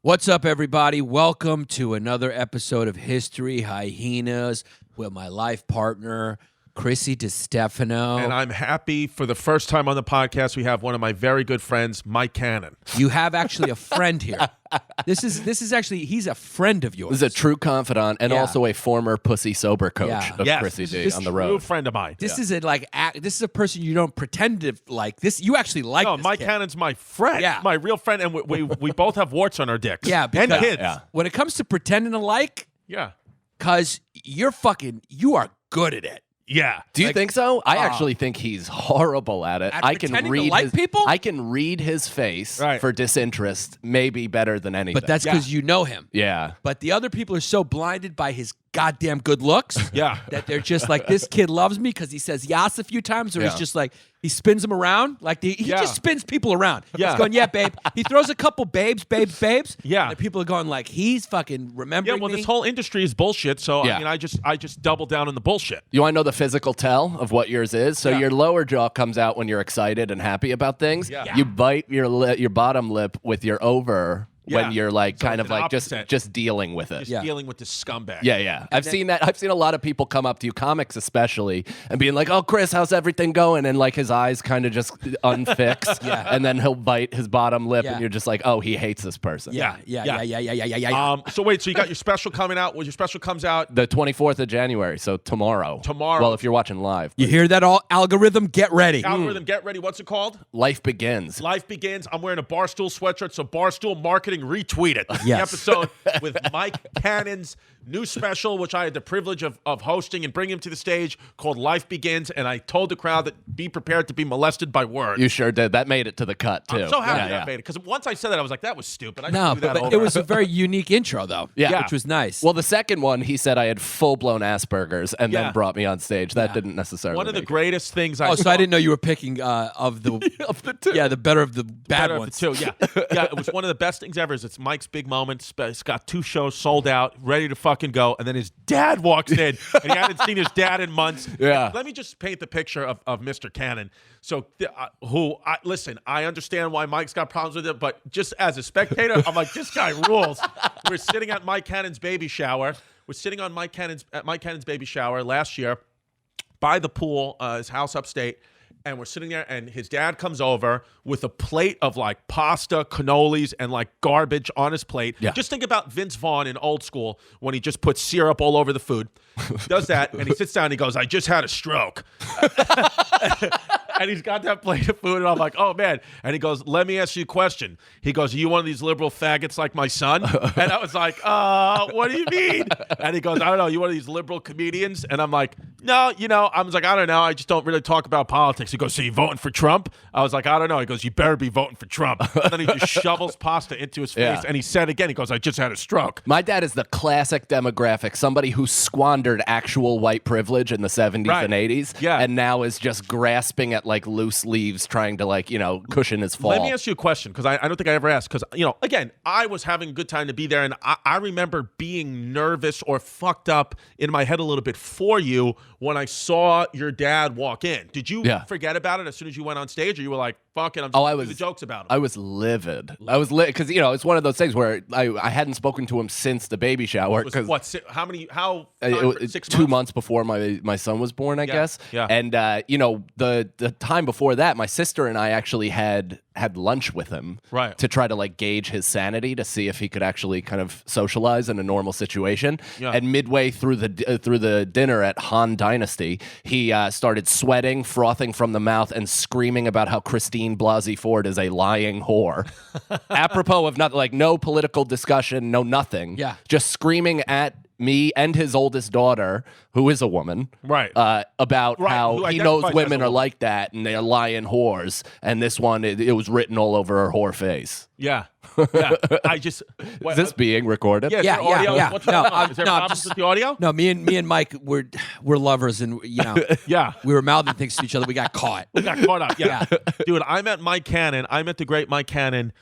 What's up, everybody? Welcome to another episode of History Hyenas with my life partner, Chrissy Distefano. And I'm happy for the first time on the podcast, we have one of my very good friends, Mike Cannon. You have actually a friend here. This is actually, he's a friend of yours. This is a true confidant and also a former pussy sober coach of Chrissy D on the road. True friend of mine. This isn't like, this is a person you don't pretend to like. This, you actually like No, this Mike kid. Cannon's my friend. Yeah. My real friend, and we both have warts on our dicks. Yeah, and because kids. when it comes to pretending to like, Yeah. because you are good at it. Yeah. Do you think so? I actually think he's horrible at it. At I can pretending to read like his, people? I can read his face Right. for disinterest, maybe better than anything. But that's because you know him. yeah. But the other people are so blinded by his goddamn good looks Yeah. that they're just like, this kid loves me because he says yas a few times, or he's Yeah. just like, he spins them around. Like, he just spins people around. Yeah. He's going, yeah, babe. He throws a couple babes. Yeah. And people are going like, he's fucking remembering Yeah, well, me. this whole industry is bullshit, so Yeah. I mean, I just double down on the bullshit. You want to know the physical tell of what yours is? So Yeah. your lower jaw comes out when you're excited and happy about things. Yeah. You bite your bottom lip with your over Yeah. when you're like So kind of the like opposite. just dealing with it. Just dealing with this scumbag. Yeah. I've seen that. I've seen a lot of people come up to you, comics especially, and being like, "Oh, Chris, how's everything going?" And like his eyes kind of just unfix, and then he'll bite his bottom lip, Yeah. and you're just like, "Oh, he hates this person." yeah. So wait, so you got your special coming out. Well, your special comes out. The 24th of January, so tomorrow. Tomorrow. Well, if you're watching live, You hear that, all algorithm? Get ready. Algorithm, get ready. What's it called? life begins. Life begins. I'm wearing a Barstool sweatshirt, so Barstool Marketing retweet it. Yes. The episode with Mike Cannon's new special, which I had the privilege of hosting and bringing him to the stage, called Life Begins. And I told the crowd that be prepared to be molested by words. You sure did. That made it to the cut too. I'm so happy Yeah, that made it, because once I said that, I was like, that was stupid. I No, should do that but over. it was a very unique intro, though. Yeah. Which was nice. Well, the second one, he said I had full-blown Asperger's, and Yeah. then brought me on stage. That didn't necessarily. one of the make it. greatest things I oh, so I didn't know you were picking of the Of the two. Yeah, the better of the bad better of ones. the two. Yeah, it was one of the best things ever. It's Mike's big moment. It's got 2 shows sold out, ready to fucking go, and then his dad walks in, and he hadn't seen his dad in months. Yeah. Let me just paint the picture of Mr. Cannon. So, listen, I understand why Mike's got problems with it, but just as a spectator, I'm like, this guy rules. We're sitting at Mike Cannon's baby shower. We're sitting on Mike Cannon's baby shower last year by the pool, his house upstate. And we're sitting there, and his dad comes over with a plate of like pasta, cannolis, and like garbage on his plate. Yeah. Just think about Vince Vaughn in Old School when he just puts syrup all over the food. Does that, and he sits down and he goes, "I just had a stroke." And he's got that plate of food, and I'm like, oh, man. And he goes, "Let me ask you a question." He goes, "Are you one of these liberal faggots like my son?" And I was like, what do you mean? And he goes, "I don't know. You one of these liberal comedians?" And I'm like, "No, I was like, I don't know. I just don't really talk about politics." He goes, "So you voting for Trump?" I was like, "I don't know." He goes, "You better be voting for Trump." And then he just shovels pasta into his face, Yeah. and he said again, he goes, "I just had a stroke." My dad is the classic demographic, somebody who squandered actual white privilege in the 70s Right. and 80s, Yeah. and now is just grasping at like loose leaves, trying to like, cushion his fall. Let me ask you a question, because I don't think I ever asked. Because, again, I was having a good time to be there, and I remember being nervous or fucked up in my head a little bit for you when I saw your dad walk in. Did you forget about it as soon as you went on stage, or you were like, fuck it, I'm just going to do the jokes about him? I was livid. I was lit because it's one of those things where I hadn't spoken to him since the baby shower. It was, what, how It was 6 2 months before my son was born, I guess. Yeah. And the time before that, my sister and I actually had lunch with him, Right. to try to like gauge his sanity, to see if he could actually kind of socialize in a normal situation. Yeah. And midway through the dinner at Han Dynasty, he started sweating, frothing from the mouth, and screaming about how Christine Blasey Ford is a lying whore. Apropos of no political discussion, no nothing. Yeah. Just screaming at me and his oldest daughter, who is a woman, Right. About Right, how who he knows identifies as women a are woman. like that and they're lying whores. And this one, it was written all over her whore face. Yeah. Yeah. I just. Is this being recorded? Yeah. Yeah, Audio? yeah. What's No, going on? Is there no, I'm problems just- with the audio? No, me and Mike, we're lovers, and Yeah. we were mouthing things to each other. We got caught. We got caught up. Yeah. Dude, I met Mike Cannon. I met the great Mike Cannon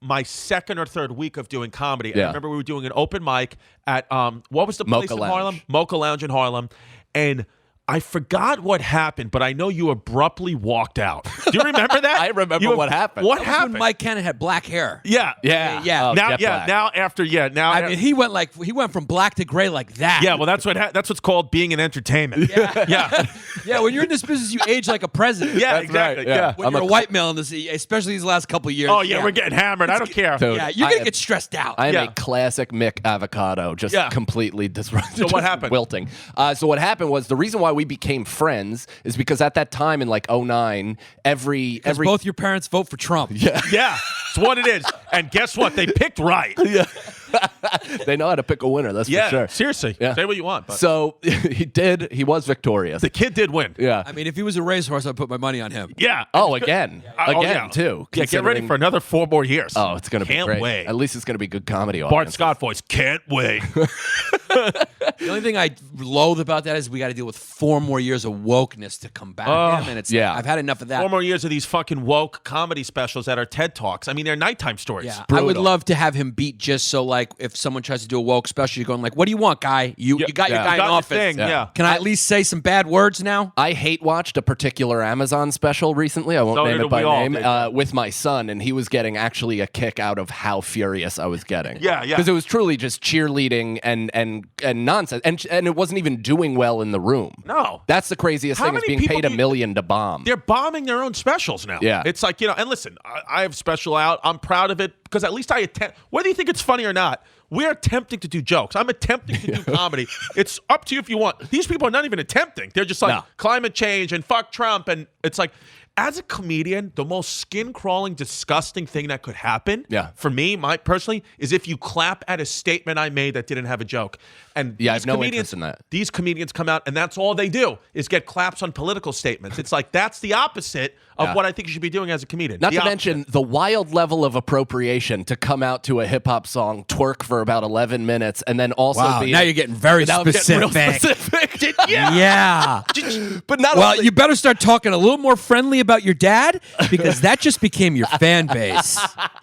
my second or third week of doing comedy. And I Yeah. remember we were doing an open mic at what was the place Mocha in Lounge. Harlem? Mocha Lounge in Harlem. And I forgot what happened, but I know you abruptly walked out. Do you remember that? I remember You- what happened. What That was when happened? Mike Cannon had black hair. Yeah. Yeah. Yeah. Oh, Now, jet yeah. black. Now after, yeah. Now, I mean, he went from black to gray like that. yeah. Well, that's what's called being in entertainment. Yeah. Yeah. Yeah, when you're in this business, you age like a president. Yeah. That's Exactly. right, yeah. Yeah. When I'm you're a- a white male in this, especially these last couple of years. Oh yeah, we're getting hammered. I don't care. Dude, Yeah, you're I gonna am- get stressed out. I am Yeah. a classic Mick avocado, just Yeah. completely disrupted. So what happened? Wilting. So what happened was the reason why we became friends is because at that time in like 2009, every Both your parents vote for Trump. Yeah, it's what it is. And guess what? They picked right. they know how to pick a winner. That's Yeah, for sure. seriously. Yeah. Say what you want. But So he was victorious. the kid did win. Yeah. I mean, if he was a racehorse, I'd put my money on him. Yeah. Oh, again, yeah. too. Yeah, get ready considering- for another 4 more years. Oh, it's gonna be Can't great. wait. At least it's gonna be good comedy. Bart audiences. Scott voice. Can't wait. The only thing I loathe about that is we got to deal with 4 more years of wokeness to combat him, and it's yeah. I've had enough of that. 4 more years of these fucking woke comedy specials that are TED Talks. I mean, they're nighttime stories. Yeah, I would Brutal. love to have him beat just so like if someone tries to do a woke special, you're going like, "What do you want, guy? You got your yeah. guy You got in your office. thing, yeah. Can I at least say some bad words now?" I hate watched a particular Amazon special recently. I won't So name did it by we all, name. did. With my son, and he was getting actually a kick out of how furious I was getting. Yeah, yeah. Because it was truly just cheerleading and nonsense, and it wasn't even doing well in the room. No. That's the craziest How thing is many being people paid do $1 you- million to bomb. They're bombing their own specials now. Yeah. It's like, and listen, I have special out. I'm proud of it because at least I attempt, whether you think it's funny or not, we're attempting to do jokes. I'm attempting to do comedy. It's up to you if you want. These people are not even attempting. They're just like No. climate change and fuck Trump. And it's like, as a comedian, the most skin-crawling, disgusting thing that could happen for me, personally, is if you clap at a statement I made that didn't have a joke. And Yeah, I these have no comedians- interest in that. These comedians come out, and that's all they do is get claps on political statements. It's like that's the opposite of Yeah. what I think you should be doing as a comedian. Not The to opposite. mention the wild level of appropriation to come out to a hip hop song, twerk for about 11 minutes, and then also Wow, be now you're getting very now I'm getting real specific. specific. Yeah. But not Well, only, you better start talking a little more friendly about your dad because that just became your fan base.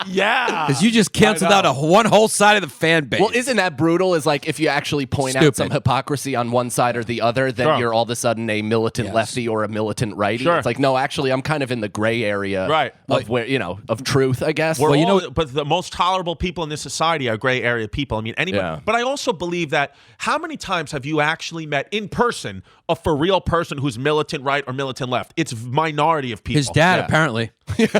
Yeah. Because you just canceled out one whole side of the fan base. well, isn't that brutal? Is like if you actually point out Stupid. some hypocrisy on one side or the other, then Sure. you're all of a sudden a militant Yes. lefty or a militant righty. Sure. It's like, no, actually, I'm kind of in the gray area Right. of where, of truth, I guess. We're Well, all, but the most tolerable people in this society are gray area people. I mean, anybody. Yeah. But I also believe that how many times have you actually met in person a for real person who's militant right or militant left? It's minority of people. his dad, Yeah. apparently. It's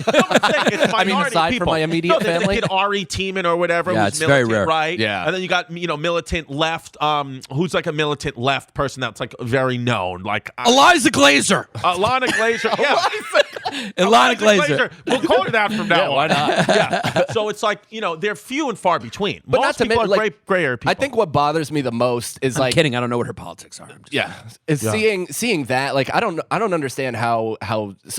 I mean, minority aside people. from my immediate the family? kid Ari Tiemann or whatever, Yeah, who's it's very militant rare. right. Yeah. And then you got militant left, who's like a militant left person that's like very known, like Eliza Glazer. Alana Glazer. Yeah. Ilana Glazer. We'll call her that from now Yeah, why on. not? Yeah. So it's like, they're few and far between. But Most not to people mention, are like, gray area people. I think what bothers me the most is I'm like kidding. I don't know what her politics are. I'm just- yeah, is seeing that like I don't understand how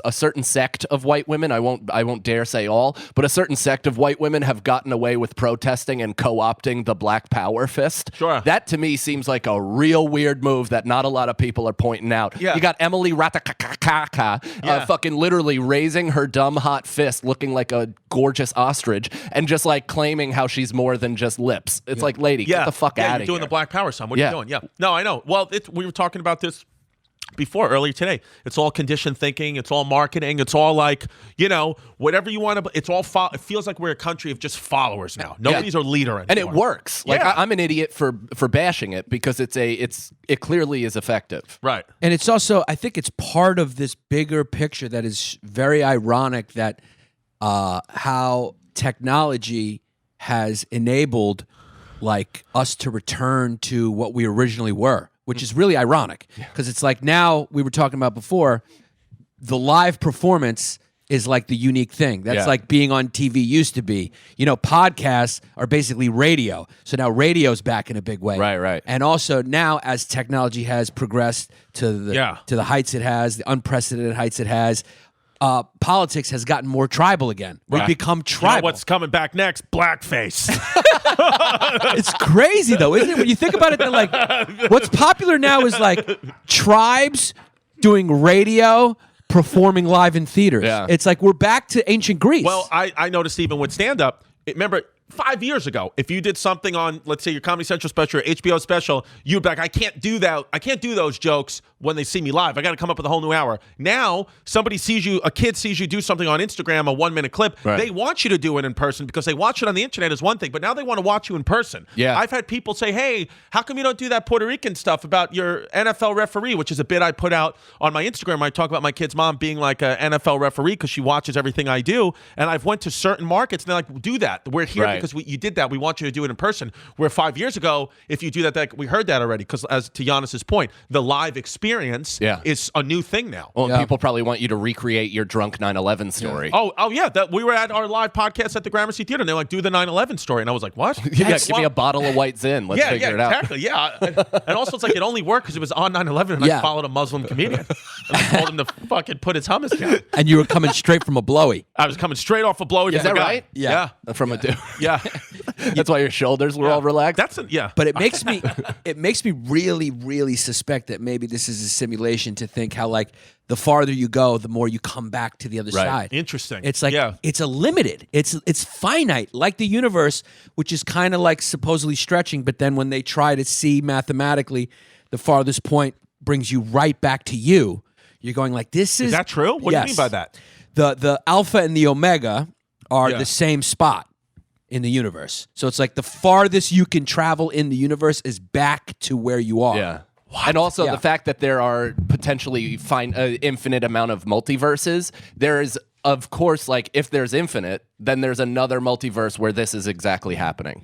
a certain sect of white women, I won't dare say all, but a certain sect of white women have gotten away with protesting and co-opting the Black Power fist. Sure. That to me seems like a real weird move that not a lot of people are pointing out. Yeah. You got Emily Ratajkowski fucking literally raising her dumb hot fist looking like a gorgeous ostrich and just like claiming how she's more than just lips. It's like, lady, get the fuck out you're of here. doing the Black Power son. What are Yeah. you doing? Yeah. No, I know. Well, we were talking about this before earlier today. It's all conditioned thinking. It's all marketing. It's all like, whatever you want to. It's all. It feels like we're a country of just followers now. Nobody's a leader anymore. And it works. Like Yeah. I'm an idiot for bashing it because it clearly is effective. Right. And it's also, I think it's part of this bigger picture that is very ironic that how technology has enabled like us to return to what we originally were, which is really ironic because it's like now we were talking about before the live performance is like the unique thing. That's Yeah. like being on TV used to be. You know, podcasts are basically radio. So now radio's back in a big way. Right. And also now as technology has progressed to the heights it has, the unprecedented heights it has, politics has gotten more tribal again. We've become tribal. You know what's coming back next? Blackface. It's crazy though, isn't it? When you think about it, then like what's popular now is like tribes doing radio, performing live in theaters. Yeah. It's like we're back to ancient Greece. Well, I noticed even with stand-up, remember 5 years ago, if you did something on, let's say, your Comedy Central special or HBO special, you'd be like, I can't do that. I can't do those jokes when they see me live. I got to come up with a whole new hour. Now, somebody sees you, a kid sees you do something on Instagram, a 1-minute clip. Right. They want you to do it in person because they watch it on the internet is one thing, but now they want to watch you in person. Yeah. I've had people say, hey, how come you don't do that Puerto Rican stuff about your NFL referee, which is a bit I put out on my Instagram. I talk about my kid's mom being like an NFL referee because she watches everything I do. And I've went to certain markets and they're like, do that. We're here Right. because you did that. We want you to do it in person. Where 5 years ago, if you do that, we heard that already. Because as to Yannis's point, the live experience is a new thing now. Well, people probably want you to recreate your drunk 9/11 story. Oh yeah. That we were at our live podcast at the Gramercy Theater, and they're like, do the 9/11 story, and I was like, what? Yeah, give me a bottle of White Zin. Let's figure it out. Exactly. Yeah, and also it's like it only worked because it was on 9/11, and I followed a Muslim comedian. And I told him to fucking put his hummus down. and you were coming straight from a blowy. I was coming straight off a blowy. Is that right? Yeah. From a dude. Yeah. That's why your shoulders were all relaxed. But it makes me really, really suspect that maybe this is a simulation to think how like the farther you go, the more you come back to the other side. Interesting. It's like it's a limited. It's finite, like the universe, which is kind of like supposedly stretching. But then when they try to see mathematically, the farthest point brings you right back to you. You're going like, this is that true? What do you mean by that? The alpha and the omega are Yeah. the same spot in the universe. So it's like the farthest you can travel in the universe is back to where you are. Yeah. And also Yeah. the fact that there are potentially infinite amount of multiverses. There is, of course, like if there's infinite, then there's another multiverse where this is exactly happening.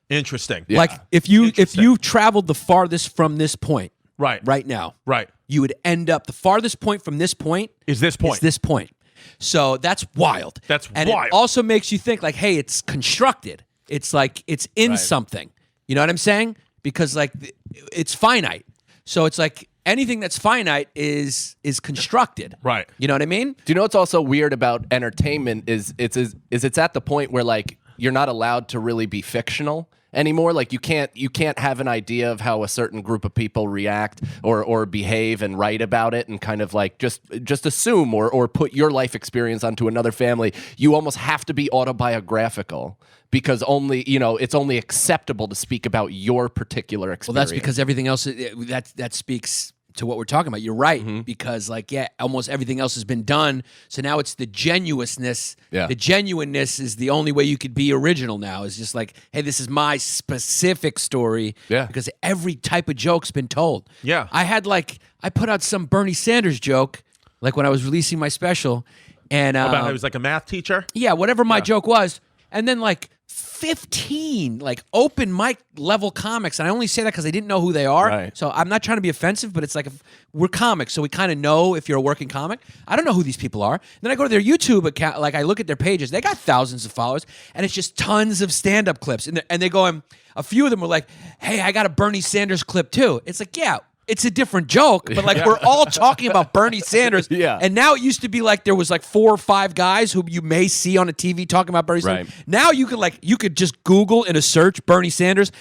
Interesting. Yeah. Like if you traveled the farthest from this point Right now, Right. you would end up the farthest point from this point Is this point? is this point. So that's wild. And wild. it also makes you think like, hey, it's constructed. It's like it's in something. You know what I'm saying? Because like it's finite. So it's like anything that's finite is constructed. Right. You know what I mean? Do you know what's also weird about entertainment is it's at the point where like you're not allowed to really be fictional anymore. Like you can't have an idea of how a certain group of people react or behave and write about it and kind of like just assume or put your life experience onto another family. You almost have to be autobiographical because it's only acceptable to speak about your particular experience. Well, that's because everything else that speaks to what we're talking about. You're right, because like almost everything else has been done. So now it's the genuineness. Yeah. The genuineness is the only way you could be original now. Is just like, hey, this is my specific story. Yeah. Because every type of joke's been told. Yeah. I put out some Bernie Sanders joke, like when I was releasing my special, and About how he was like a math teacher? yeah, whatever my joke was, and then like 15 like open mic level comics, and I only say that because I didn't know who they are. Right. So I'm not trying to be offensive, but it's like we're comics, so we kind of know if you're a working comic. I don't know who these people are. Then I go to their YouTube account, like I look at their pages. They got thousands of followers, and it's just tons of stand-up clips. And they go, a few of them were like, "Hey, I got a Bernie Sanders clip too." It's like, yeah. It's a different joke, but like we're all talking about Bernie Sanders. Yeah. And now it used to be like there was like 4 or 5 guys who you may see on a TV talking about Bernie Sanders. Right. Now you could just Google in a search Bernie Sanders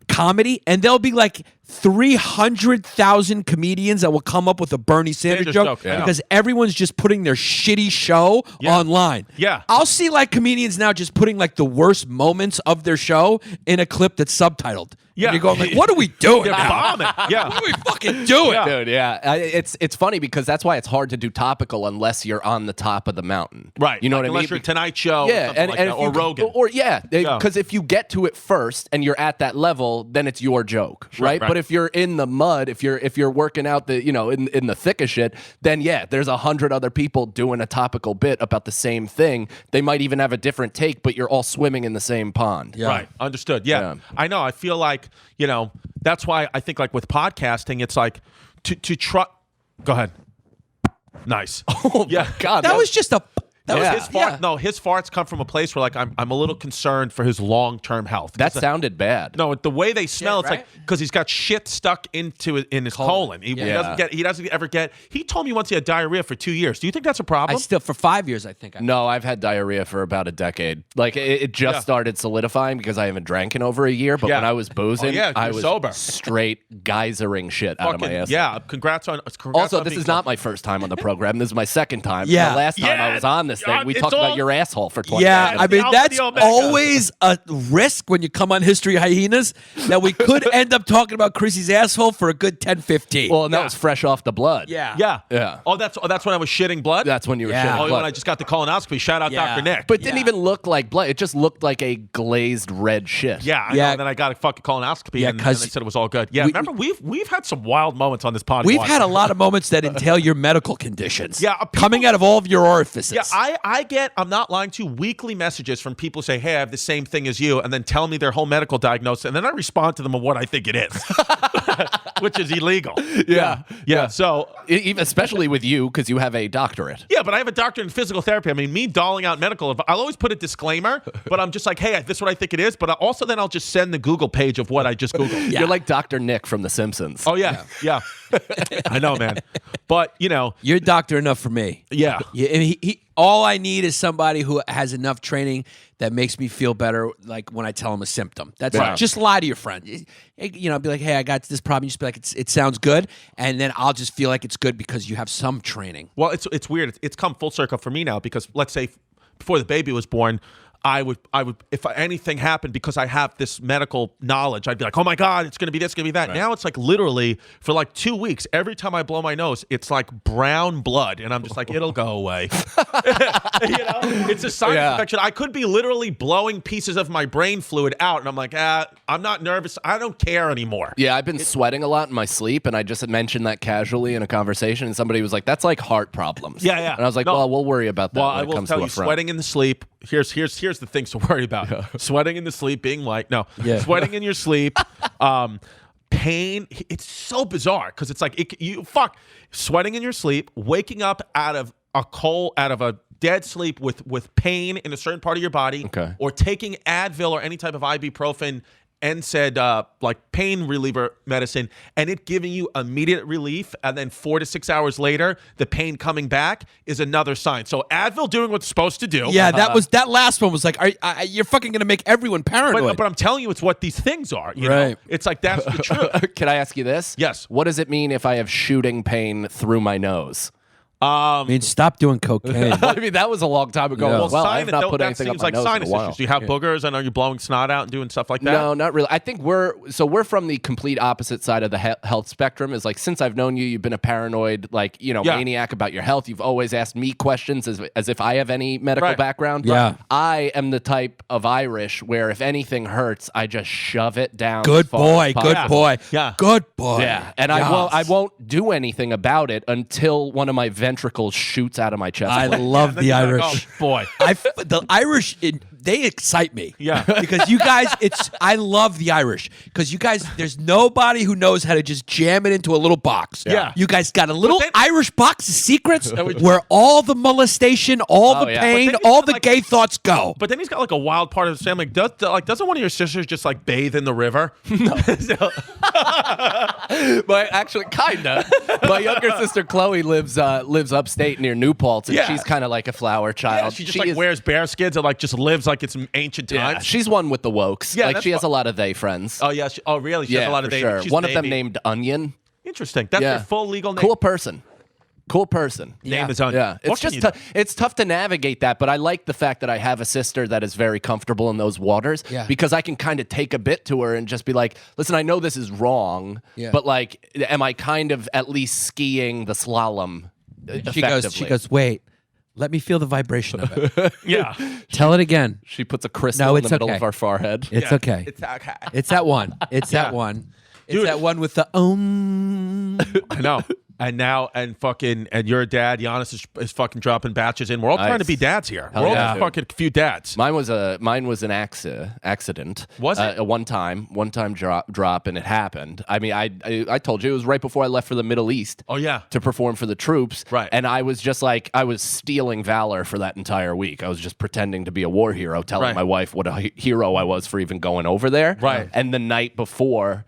comedy, and there'll be like 300,000 comedians that will come up with a Bernie Sanders Sanders joke joke, yeah. because everyone's just putting their shitty show online. Yeah. I'll see like comedians now just putting like the worst moments of their show in a clip that's subtitled. Yeah. And you're going like, what are we doing They're now? bombing. Yeah. What are we fucking doing? Dude, yeah. It's funny because that's why it's hard to do topical unless you're on the top of the mountain. Right. You know Like, what I mean? unless you're Tonight Show Yeah, or something like that, if or you- Rogan. Yeah, because if you get to it first and you're at that level, then it's your joke, right? right. But if you're in the mud, if you're working out the in the thick of shit, then yeah, there's 100 other people doing a topical bit about the same thing. They might even have a different take, but you're all swimming in the same pond. Yeah. Right. Understood. Yeah. Yeah. I know. I feel like, that's why I think like with podcasting, it's like to try. Go ahead. Nice. Oh Yeah. my God, That was just a That was His fart. No, his farts come from a place where like I'm a little concerned for his long-term health. That sounded bad. No, the way they smell, it's right? like because he's got shit stuck in his colon. He doesn't ever get. He told me once he had diarrhea for 2 years. Do you think that's a problem? for 5 years, I think. No, I've had diarrhea for about a decade. Like it just started solidifying because I haven't drank in over a year. But when I was boozing, I was sober. Straight geysering shit out of my ass. Yeah, congrats on. Also, this is not my first time on the program. This is my second time. Yeah. The last time I was on this thing, we talked about your asshole for 20 Yeah, minutes. I mean, Alpha that's the Omega. always a risk when you come on History Hyenas that we could end up talking about Chrissy's asshole for a good 10, 15. Well, and that was fresh off the blood. Yeah. Oh, that's when I was shitting blood. That's when you were Yeah. shitting when blood. I just got the colonoscopy. Shout out Yeah. Dr. Nick. But it didn't even look like blood. It just looked like a glazed red shit. Yeah, I know, and then I got a fucking colonoscopy, Yeah, and they 'cause said it was all good. Yeah, remember we've had some wild moments on this podcast. We've had a lot of moments that entail your medical conditions. Yeah, coming out of all of your orifices. Yeah, I get, I'm not lying to you, weekly messages from people who say, hey, I have the same thing as you, and then tell me their whole medical diagnosis, and then I respond to them on what I think it is, which is illegal. Yeah. So, Especially with you, because you have a doctorate. yeah, but I have a doctorate in physical therapy. I mean, me dolling out medical, I'll always put a disclaimer, but I'm just like, hey, this is what I think it is, but also then I'll just send the Google page of what I just Googled. You're like Dr. Nick from The Simpsons. Oh, yeah. I know, man. But, You're doctor enough for me. Yeah. And all I need is somebody who has enough training that makes me feel better, like when I tell them a symptom. That's Right. just lie to your friend. Be like, hey, I got this problem. You just be like, it sounds good, and then I'll just feel like it's good because you have some training. Well, it's weird. It's come full circle for me now because let's say before the baby was born, I would if anything happened because I have this medical knowledge, I'd be like, oh my God, it's gonna be this, gonna be that. Right. Now it's like literally for like 2 weeks, every time I blow my nose, it's like brown blood, and I'm just like, it'll go away. It's a sinus infection. I could be literally blowing pieces of my brain fluid out, and I'm like, I'm not nervous. I don't care anymore. Yeah, I've been sweating a lot in my sleep, and I just had mentioned that casually in a conversation, and somebody was like, that's like heart problems. Yeah. And I was like, well, we'll worry about that Well, when I it will comes tell to you, a front. sweating in the sleep. Here's the things to worry about. Sweating in the sleep, being light. No, sweating in your sleep. Pain. It's so bizarre because it's like sweating in your sleep, waking up out of a dead sleep with pain in a certain part of your body, or taking Advil or any type of ibuprofen, NSAID, like pain reliever medicine, and it giving you immediate relief, and then 4 to 6 hours later, the pain coming back is another sign. So Advil doing what it's supposed to do. Yeah, that last one was like, you're fucking gonna make everyone paranoid. But I'm telling you, it's what these things are. You Right. know? It's like that's the truth. Can I ask you this? Yes. What does it mean if I have shooting pain through my nose? I mean, stop doing cocaine. I mean, that was a long time ago. Yeah. Well, I have not put that anything up seems my like nose sinus in a while. issues. Do you have boogers? And are you blowing snot out and doing stuff like that? No, not really. I think we're from the complete opposite side of the health spectrum. Is like, since I've known you, you've been a paranoid, maniac about your health. You've always asked me questions as if I have any medical background. Yeah. I am the type of Irish where if anything hurts, I just shove it down. Good as far as boy, good possible. boy. Yeah. Good boy. Yeah, and Yes. I won't do anything about it until one of my ventricles shoots out of my chest. I love the Then you're like, Irish. oh, boy. The Irish, they excite me. Yeah. Because you guys, I love the Irish. Because you guys, there's nobody who knows how to just jam it into a little box. Yeah. You guys got a little then- Irish box of secrets where all the molestation, all the yeah. pain, But then all he's the got, gay thoughts go. But then he's got like a wild part of his family. Doesn't one of your sisters just like bathe in the river? No. But actually, kinda. My younger sister Chloe lives upstate near New Paltz, and Yeah. she's kind of like a flower child. She just wears bear skins and like just lives like it's ancient Yeah, times. she's one with the wokes. Yeah, like that's she has a lot of they friends. Oh yeah. Really? She has a lot of for dating. sure. She's One of them Navy. named Onion. Interesting. That's Yeah. their full legal name. Cool person. Name is Onion. Yeah, What it's can just you do? it's tough to navigate that, but I like the fact that I have a sister that is very comfortable in those waters because I can kind of take a bit to her and just be like, listen, I know this is wrong, but like, am I kind of at least skiing the slalom effectively? She goes, wait, let me feel the vibration of it. Yeah. Tell it again. She puts a crystal No, in the it's middle okay. of our forehead. It's okay. It's okay. It's that one. It's that one. It's Dude. that one with the I know. And now, and you're a dad. Giannis is fucking dropping batches in. We're all trying to be dads here. We're all yeah. fucking few dads. Mine was an accident. Was it? A one time drop, and it happened. I mean, I told you it was right before I left for the Middle East. Oh yeah. To perform for the troops. Right. And I was just like, I was stealing valor for that entire week. I was just pretending to be a war hero, telling my wife what a hero I was for even going over there. Right. And the night before,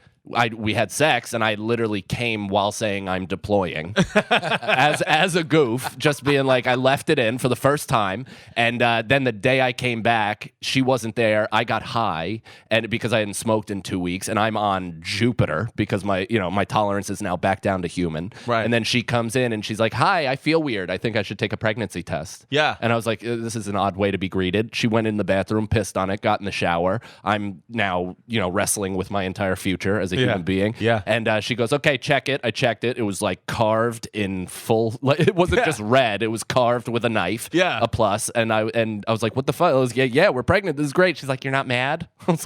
we had sex, and I literally came while saying I'm deploying as a goof, just being like, I left it in for the first time, and then the day I came back, she wasn't there. I got high, and because I hadn't smoked in 2 weeks, and I'm on Jupiter because my tolerance is now back down to human. Right. And then she comes in and she's like, "Hi, I feel weird. I think I should take a pregnancy test." Yeah. And I was like, this is an odd way to be greeted. She went in the bathroom, pissed on it, got in the shower. I'm now wrestling with my entire future as a human being. Yeah. And she goes, "Okay, check it." I checked it. It was like carved in full. Like, it wasn't just red. It was carved with a knife. Yeah. A plus. And I was like, "What the fuck?" I was, yeah, we're pregnant. This is great. She's like, "You're not mad?" I was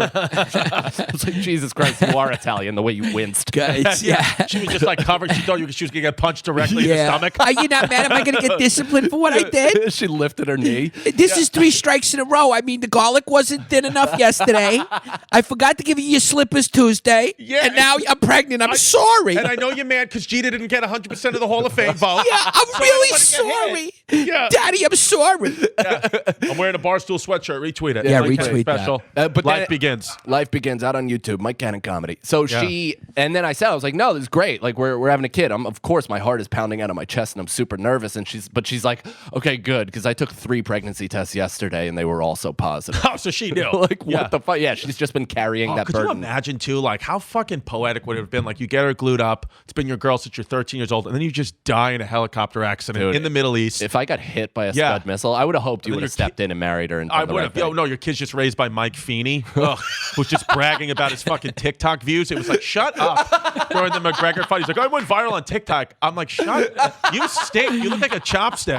like, Jesus Christ, you are Italian. The way you winced. Guys, yeah. She was just like covered. She thought she was gonna get punched directly in the stomach. Are you not mad? Am I going to get disciplined for what I did? She lifted her knee. This is 3 strikes in a row. I mean, the garlic wasn't thin enough yesterday. I forgot to give you your slippers Tuesday. Yeah. And now I'm pregnant. I'm sorry. And I know you're mad because Gita didn't get 100% of the Hall of Fame vote. Yeah, I'm So really everybody sorry. get hit. Yeah. Daddy, I'm sorry. I'm wearing a Barstool sweatshirt. Retweet it. Yeah, Mike retweet Cannon that. special. But Life then- begins. Life Begins out on YouTube, Mike Cannon comedy. So and then I was like, "No, this is great. Like we're having a kid." Of course, my heart is pounding out of my chest, and I'm super nervous. And she's like, "Okay, good," because I took 3 pregnancy tests yesterday, and they were all so positive. Oh, so she knew. Like, what the fuck? Yeah, she's just been carrying that Could burden. you imagine too, like how fucking poetic would it have been? Like you get her glued up. It's been your girl since you're 13 years old, and then you just die in a helicopter accident Dude, in the Middle East. If I got hit by a Yeah. Scud missile, I would have hoped you then would have your stepped in and married her. And I done the would right have. thing. Oh no, your kid's just raised by Mike Feeney, who's just bragging about his fucking TikTok views. It was like, shut up. During the McGregor fight, he's like, I went viral on TikTok. I'm like, shut up. You stink. You look like a chopstick.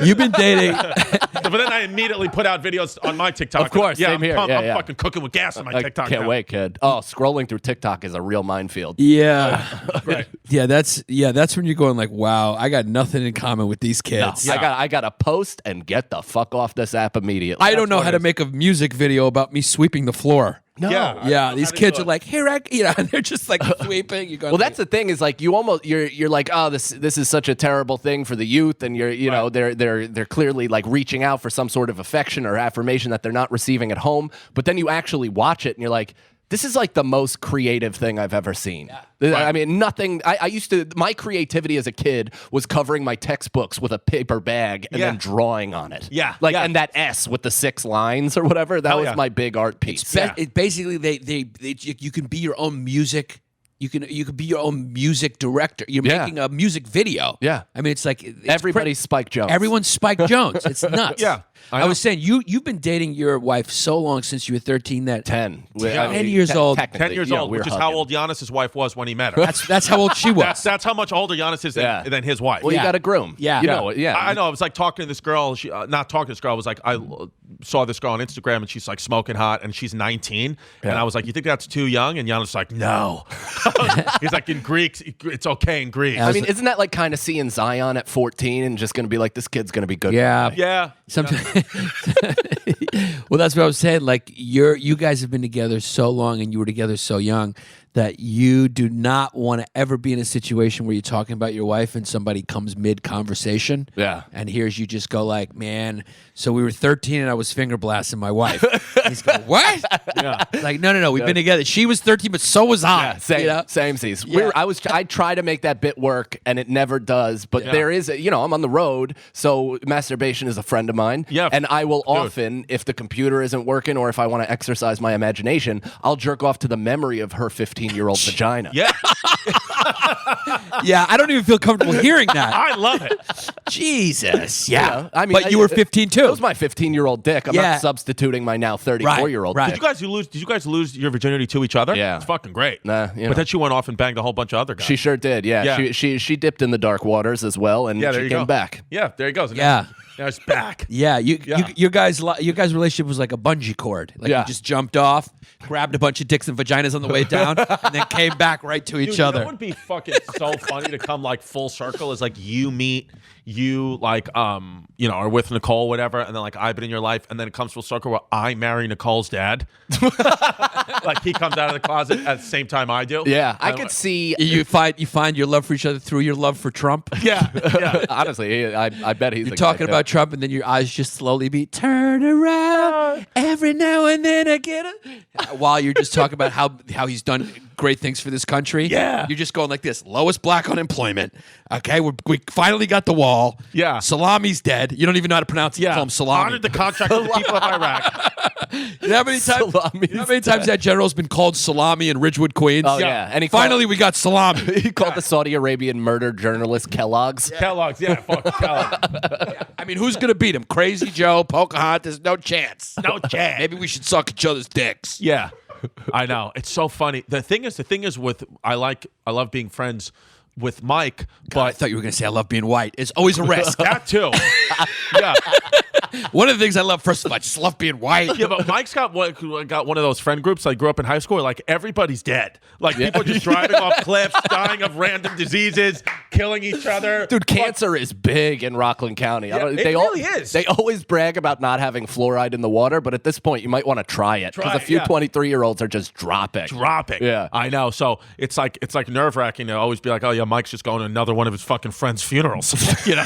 You've been dating. But then I immediately put out videos on my TikTok. Of course, yeah, same here. I'm Yeah. fucking cooking with gas on my I TikTok. can't now. wait, kid. Oh, scrolling through TikTok is a real minefield. Yeah. Right. Yeah, that's when you're going like, wow, I got nothing in common with these kids. Yeah. I got to post and get the fuck off this app immediately. I don't know what how it to is. make a music video about me sweeping the floor. No. Yeah. Yeah, I these don't kids do are it. like, here, and they're just like sweeping. You're going, Well, that's the thing is like you almost you're like, oh, this is such a terrible thing for the youth, and you know they're clearly like reaching out for some sort of affection or affirmation that they're not receiving at home. But then you actually watch it and you're like, this is like the most creative thing I've ever seen. I mean, nothing. I used to. My creativity as a kid was covering my textbooks with a paper bag and then drawing on it. Yeah. like Yeah. and that S with the 6 lines or whatever. That Hell was yeah. my big art piece. Basically, you can be your own music. You can be your own music director. You're making a music video. Yeah. I mean, it's like Everybody's Spike Jones. Everyone's Spike Jones. It's nuts. Yeah, I I know. was saying you've been dating your wife so long since you were 13 that 10. 10 years old. 10 years old, which is how old Giannis' wife was when he met her. That's how old she was. That's how much older Giannis is than his wife. Well, Yeah. you got to groom. Yeah. You know it. Yeah. I know. I was like talking to this girl. She not talking to this girl. I was like, I saw this girl on Instagram and she's like smoking hot and she's 19. And I was like, you think that's too young? And Giannis was like, no. He's like, in Greek, it's okay in Greek. I mean, isn't that like kind of seeing Zion at 14 and just going to be like, this kid's going to be good? Yeah. yeah. Sometimes. Well, that's what I was saying. Like you guys have been together so long, and you were together so young that you do not want to ever be in a situation where you're talking about your wife and somebody comes mid conversation. Yeah. And hears you just go like, "Man, so we were 13 and I was finger blasting my wife." He's going, "What?" Yeah. Like, no, we've been together. She was 13, but so was I. Same, You know? samesies. Yeah. I try to make that bit work, and it never does. But there is, I'm on the road, so masturbation is a friend of mine. Yeah. And I will often, if the computer isn't working or if I want to exercise my imagination, I'll jerk off to the memory of her 15-year-old vagina. Yeah. Yeah, I don't even feel comfortable hearing that. I love it. Jesus. Yeah. You know, I mean, but you were 15 too. It was my 15-year-old dick. I'm Yeah. not substituting my now 34-year-old Right. dick. Did you guys lose your virginity to each other? Yeah. It's fucking great. Nah, you know. But then she went off and banged a whole bunch of other guys. She sure did, yeah. Yeah. She dipped in the dark waters as well, and there she you came go. back. Yeah, there he goes. Yeah. Now it's back. Yeah, your guys' relationship was like a bungee cord. Like you just jumped off, grabbed a bunch of dicks and vaginas on the way down, and then came back right to each other. That would be fucking so funny to come like full circle. Is like you like are with Nicole, whatever, and then like I've been in your life, and then it comes full circle where I marry Nicole's dad. Like he comes out of the closet at the same time I do. Yeah, I could see you find your love for each other through your love for Trump. Yeah. Honestly, I bet he's You're talking about Trump, and then your eyes just slowly beat. Turn around every now and then I get it. While you're just talking about how he's done great things for this country. Yeah. You're just going like this. Lowest black unemployment. Okay, we finally got the wall. Yeah. Salami's dead. You don't even know how to pronounce it. You call him salami. Honored the contract with the people of Iraq. You know how many times that general's been called salami in Ridgewood, Queens? Oh, yeah. And finally we got salami. He called the Saudi Arabian murder journalist Kellogg's. Kellogg's, fuck Kellogg's. I mean, who's going to beat him? Crazy Joe, Pocahontas? No chance. No chance. Maybe we should suck each other's dicks. Yeah. I know. It's so funny. The thing is with I love being friends with Mike, but I thought you were going to say I love being white. It's always a risk. that too. Yeah. One of the things I love, first of all, I just love being white. Yeah, but Mike's got one of those friend groups. I grew up in high school where, like, everybody's dead. Like, people just driving off cliffs, dying of random diseases, killing each other. Dude, cancer is big in Rockland County. Yeah, it really is. They always brag about not having fluoride in the water, but at this point, you might want to try it because a few 23-year-olds are just dropping. Yeah, I know. So it's like nerve-wracking to always be like, oh yeah, Mike's just going to another one of his fucking friends' funerals. You know.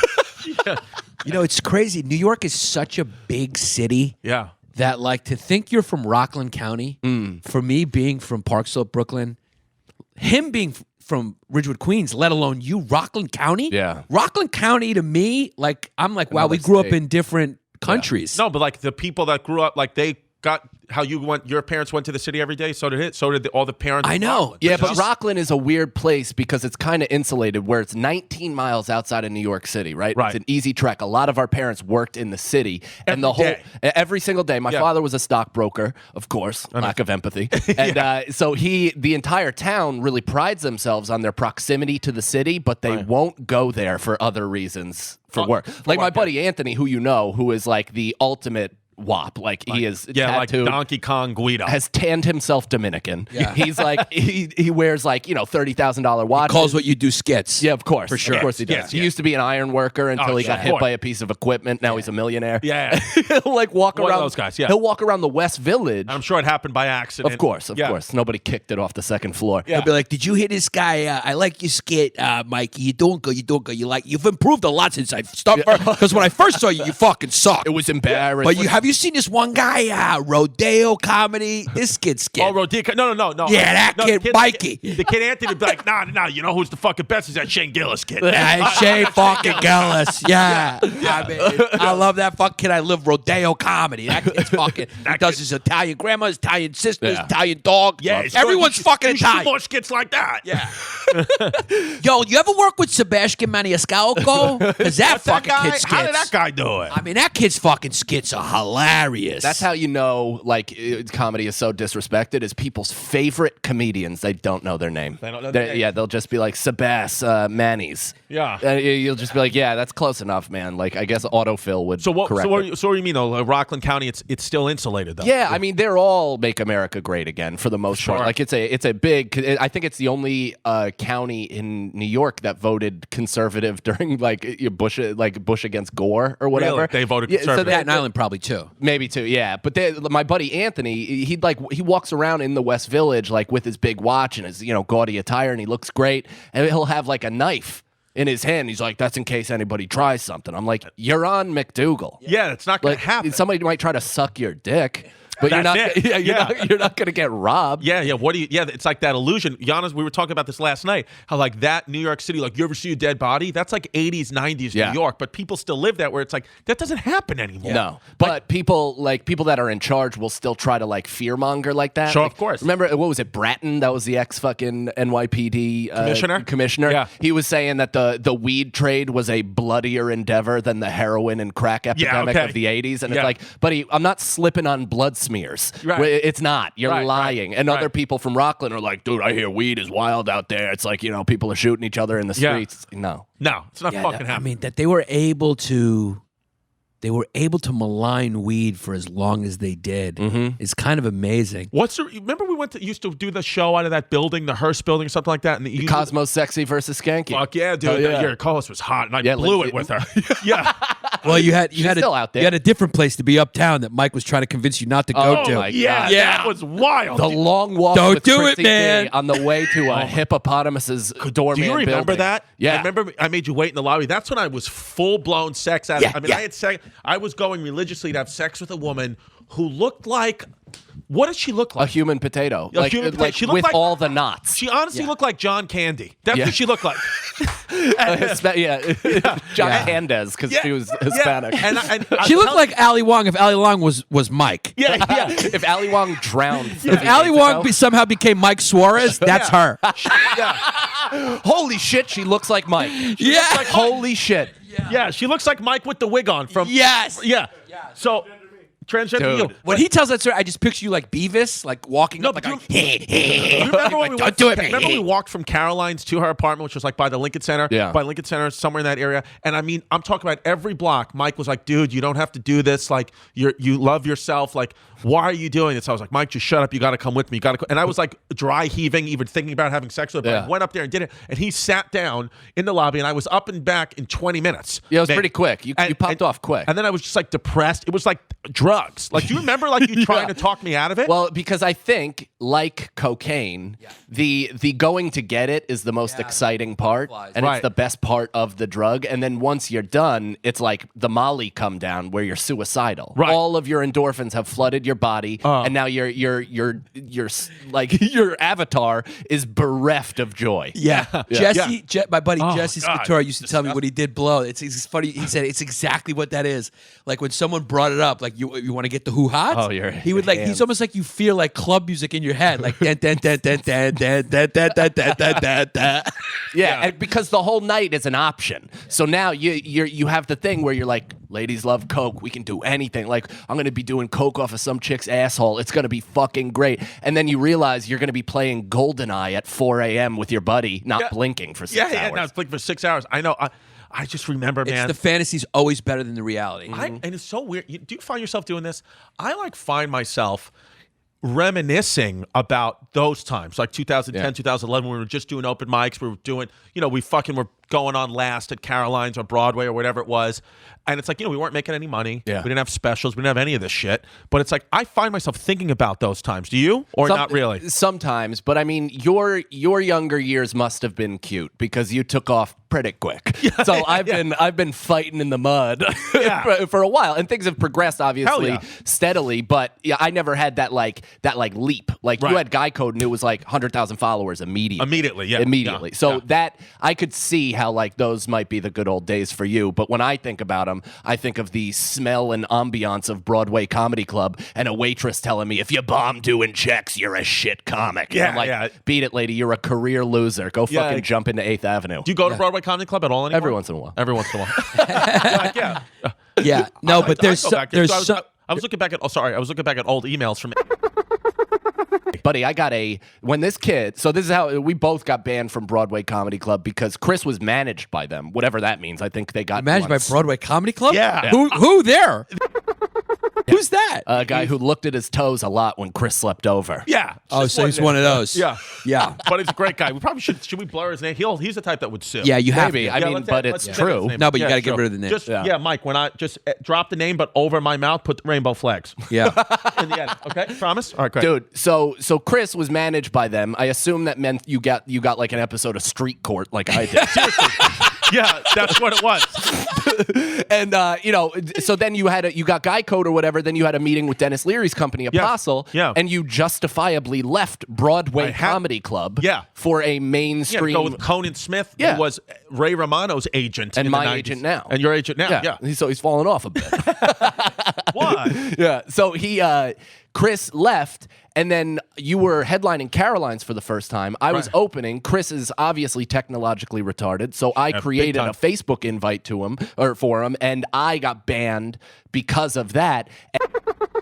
Yeah. You know, it's crazy. New York is such a big city. Yeah. That, like, to think you're from Rockland County, for me being from Park Slope, Brooklyn, him being from Ridgewood, Queens, let alone you, Rockland County? Yeah. Rockland County to me, like, I'm like, wow, Another we grew up state. in different countries. No, but like the people that grew up, like they got how you went. Your parents went to the city every day. So did it. So did all the parents. I in know. Rockland. Yeah, but Rockland is a weird place because it's kind of insulated where it's 19 miles outside of New York City, right? Right. It's an easy trek. A lot of our parents worked in the city. And every single day. My Yeah. father was a stockbroker, of course, lack of empathy. And so the entire town really prides themselves on their proximity to the city, but they won't go there for other reasons for work. Like my buddy Anthony, who you know, who is like the ultimate WAP. Like he is tattooed, like Donkey Kong Guido. has tanned himself Dominican. Yeah. He's like he wears like $30,000 watches. Calls what you do skits. Yeah, of course, For sure. Of course he does. Yes, He yes. used to be an iron worker until he got sure. hit by a piece of equipment. Now he's a millionaire. Yeah. He'll like walk One of around those guys, yeah. He'll walk around the West Village. I'm sure it happened by accident. Of course. Nobody kicked it off the second floor. Yeah. He'll be like, "Did you hear this guy? I like your skit, Mikey. You're doing good. You've improved a lot since I started. Because when I first saw you, you fucking sucked. It was embarrassing. But have you seen this one guy, Rodeo Comedy? This kid's skit. Oh, Rodeo. No. Yeah, that kid, Mikey. The kid Anthony would be like, nah. You know who's the fucking best is that Shane Gillis kid. Shane fucking Gillis. Yeah. I mean, I love that fucking kid. I live Rodeo Comedy. That kid's fucking. He does his Italian grandma, his Italian sister, his Italian dog. Yeah, everyone's fucking you should do Italian. more skits like that. Yeah. Yo, you ever work with Sebastian Maniscalco? Because that fucking kid skits. How did that guy do it? I mean, that kid's fucking skits are hilarious. That's how you know, like, comedy is so disrespected. Is people's favorite comedians? They don't know their name. They don't know their name. Yeah, they'll just be like Sebas Manny's. Yeah. You'll just be like, yeah, that's close enough, man. Like, I guess autofill would. So what? correct So what, it. so what do you mean though? Rockland County, it's still insulated though. Yeah, I mean, they're all make America great again for the most Sure. part. Like, it's a big. I think it's the only county in New York that voted conservative during like Bush against Gore or whatever. Really? They voted So conservative. Staten Island probably too. Maybe too, yeah. But my buddy Anthony, he walks around in the West Village like with his big watch and his gaudy attire, and he looks great. And he'll have like a knife in his hand. He's like, "That's in case anybody tries something." I'm like, "You're on McDougal." Yeah, it's not going Like to happen. somebody might try to suck your dick, but you're not. That's it. You're not going to get robbed. Yeah. What do you? Yeah, it's like that illusion. Yannis, we were talking about this last night. How like that New York City, like you ever see a dead body? That's like 80s, 90s Yeah. New York, but people still live that where it's like that doesn't happen anymore. No, but people that are in charge will still try to like fearmonger like that. Sure, Like, of course. Remember what was it? Bratton, that was the ex fucking NYPD commissioner. Yeah. He was saying that the weed trade was a bloodier endeavor than the heroin and crack epidemic okay. of the 80s, and Yeah. it's like, buddy, I'm not slipping on blood smears. Right. It's not. You're Right, lying. right, And other right. people from Rockland are like, dude, I hear weed is wild out there. It's like people are shooting each other in the Yeah. streets. No. No, it's not fucking I happening. mean, that they were able to they were able to malign weed for as long as they did. It's kind of amazing. Remember we used to do the show out of that building, the Hearst building or something like that? And The Cosmos Sexy versus Skanky. Fuck yeah, dude. Oh, yeah. Your co-host was hot, and I blew it with her. Yeah. Well, you had still out there. You had a different place to be uptown that Mike was trying to convince you not to go to. my Yeah, God. that was wild. The long walk Don't with do it, Chrissy man. Day on the way to a hippopotamus's doorman Do you remember building. that? Yeah. I remember I made you wait in the lobby. That's when I was full-blown sex addict. Yeah, I mean, yeah. I had sex. I was going religiously to have sex with a woman who looked like, what did she look A like? human potato. A Like, human potato. like She looked with like- all the knots. She honestly looked like John Candy. That's Yeah. what she looked like. John Candes, because she was Hispanic. And She looked like Ali Wong if Ali Wong was Mike. yeah. If Ali Wong drowned. If Ali Wong somehow became Mike Suarez, that's her. Holy shit, she looks like Mike. Yeah. Holy shit. Yeah, she looks like Mike with the wig on from. Yes. Yeah. So, transgender Dude. you. When he tells that story, I just picture you like Beavis, like walking up like, do you remember when we Don't do it, remember we walked from Caroline's to her apartment, which was like by the Lincoln Center? Yeah. By Lincoln Center, somewhere in that area. And I mean, I'm talking about every block. Mike was like, dude, you don't have to do this. Like, you love yourself. Like, why are you doing this? I was like, Mike, just shut up. You got to come with me. You got to. And I was like dry heaving, even thinking about having sex with her. But Yeah. I went up there and did it. And he sat down in the lobby, and I was up and back in 20 minutes. Yeah, it was Man. pretty quick. You popped off quick. And then I was just like depressed. It was like drugs. Like, do you remember like you trying to talk me out of it? Well, because I think, like cocaine, the going to get it is the most exciting part, and Right. it's the best part of the drug. And then once you're done, it's like the Molly come down where you're suicidal. Right. All of your endorphins have flooded your body, and now your like your avatar is bereft of joy. Yeah. Jesse, my buddy Oh, Jesse God. Scatura used to tell me when he did blow. It's funny. He said it's exactly what that is. Like when someone brought it up, like you want to get the hoo-ha? Oh, he would like. He's almost like you feel like club music in your head, like dan dan dan dan dan dan dan dan dan dan dan dan dan. Yeah, and because the whole night is an option. So now you have the thing where you're like, ladies love coke. We can do anything. Like, I'm going to be doing coke off of some chick's asshole. It's going to be fucking great. And then you realize you're going to be playing GoldenEye at 4 a.m. with your buddy, not blinking for 6 hours. Yeah, no, it's like for 6 hours. I know. I just remember, man. The fantasy's always better than the reality. And it's so weird. Do you find yourself doing this? I like find myself reminiscing about those times, like 2010, 2011, when we were just doing open mics. We were doing, we fucking were going on last at Caroline's or Broadway or whatever it was. And it's like, we weren't making any money. Yeah. We didn't have specials. We didn't have any of this shit. But it's like, I find myself thinking about those times. Do you? Or not really? Sometimes, but I mean, your younger years must have been cute because you took off pretty quick. So I've been fighting in the mud for a while, and things have progressed obviously steadily. But yeah, I never had that leap. Like you had Guy Code, and it was like 100,000 followers immediately. Immediately. Yeah. So that I could see how like those might be the good old days for you. But when I think about them, I think of the smell and ambiance of Broadway Comedy Club and a waitress telling me, if you bomb doing checks, you're a shit comic. And I'm like, beat it, lady. You're a career loser. Go fucking jump into 8th Avenue. Do you go to Broadway Comedy Club at all anymore? Every once in a while. Every once in a while. Yeah. No, but there's I was looking back at I was looking back at old emails from Buddy, I got when this kid, so this is how we both got banned from Broadway Comedy Club because Chris was managed by them, whatever that means. I think they got managed by Broadway Comedy Club? Yeah. Who there? Who's that? A guy who looked at his toes a lot when Chris slept over. Yeah. Oh, so he's one of those. Yeah. Yeah. But he's a great guy. We probably should we blur his name? He's the type that would sue. Yeah, you have Maybe. to. I mean, but it's true. Name. No, but you gotta get sure. rid of the name. Just Mike, when I just drop the name, but over my mouth, put the rainbow flags. Yeah. In the end. Okay? Promise? All right, great. Dude, so Chris was managed by them. I assume that meant you got like an episode of Street Court like I did. Yeah, that's what it was. And so then you got Guy Code or whatever, then you had a meeting with Dennis Leary's company, Apostle, and you justifiably left Broadway Comedy Club for a mainstream. Yeah, go with Conan Smith, who was Ray Romano's agent. And in my the 90s. agent now. And your agent now, yeah. So he's fallen off a bit. Why? Yeah. So Chris left, and then you were headlining Caroline's for the first time. I was opening. Chris is obviously technologically retarded, so I created a Facebook invite to him for him, and I got banned because of that.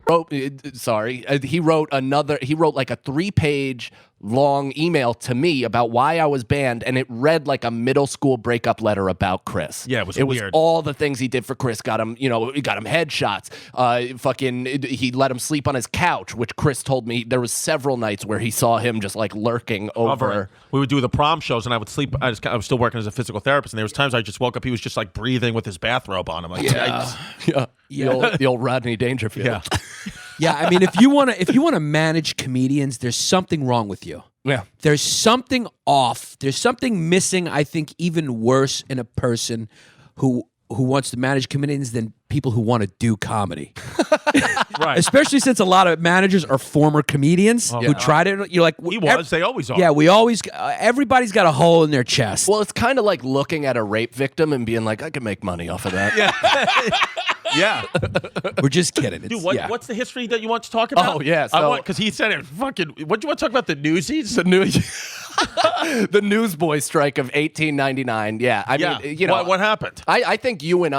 He wrote like a 3-page long email to me about why I was banned, and it read like a middle school breakup letter about Chris. Yeah, it was weird. Was all the things he did for Chris. Got him, he got him headshots. He let him sleep on his couch, which Chris told me there was several nights where he saw him just like lurking over. We would do the prom shows, and I would sleep. I was still working as a physical therapist, and there was times I just woke up. He was just like breathing with his bathrobe on. I'm like, The old Rodney Dangerfield. Yeah. Yeah, I mean, if you want to manage comedians, there's something wrong with you. Yeah. There's something off. There's something missing, I think, even worse in a person who wants to manage comedians than people who want to do comedy. Right. Especially since a lot of managers are former comedians who tried it. You're like, they always are. Yeah, everybody's got a hole in their chest. Well, it's kind of like looking at a rape victim and being like, I could make money off of that. Yeah. We're just kidding. Dude, what's the history that you want to talk about? Oh, yeah. Because he said it fucking. What do you want to talk about? The Newsies? The newsboy strike of 1899. Yeah. I mean, what happened? I think you and